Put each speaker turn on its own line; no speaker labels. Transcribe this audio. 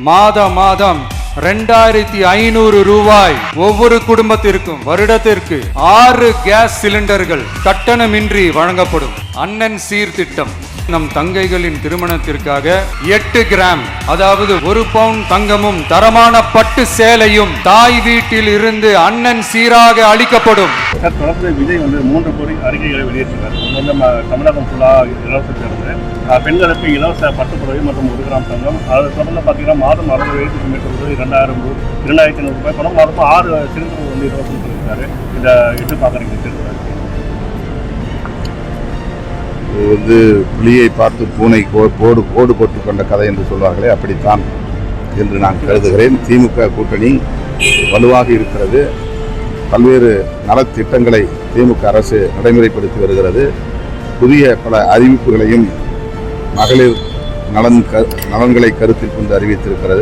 மாதம் 2500 ரூபாய் ஒவ்வொரு குடும்பத்திற்கும் வருடத்திற்கு 6 கேஸ் சிலிண்டர்கள் கட்டணமின்றி வழங்கப்படும். அண்ணன் சீர்திட்டம் நம் தங்கைகளின் திருமணத்திற்காக 8 கிராம் அதாவது 1 பவுன் தங்கமும் தரமான பட்டு சேலையும் தாய் வீட்டில் இருந்து அண்ணன் சீராக அளிக்கப்படும்.
தொடர்ந்து விஜய் 3 கோடி அறிக்கைகளை வெளியிட்டிருக்காரு. தமிழகம் ஃபுல்லாக இலவச தேர்வு, பெண்களுக்கு இலவச பட்டுப்புடவை மற்றும் 1 கிராம் தங்கம். அது தொடர்ந்து பார்த்தீங்கன்னா மாதம் 60 வயதுக்கு மேற்பட்டது 2500 ரூபாய் பணம், மாதம் 6 சிலிண்டர்கள் இலவசம் சொல்லியிருக்காரு. இதை எப்படி பார்க்குறீங்க?
புலியை பார்த்து பூனை கோடு போட்டுக் கொண்ட கதை என்று சொல்வார்களே, அப்படித்தான் என்று நான் கருதுகிறேன். திமுக கூட்டணி வலுவாக இருக்கிறது. பல்வேறு நலத்திட்டங்களை திமுக அரசு நடைமுறைப்படுத்தி வருகிறது. புதிய பல அறிவிப்புகளையும் மகளிர் நலன்களை கருத்தில் கொண்டு அறிவித்திருக்கிறது.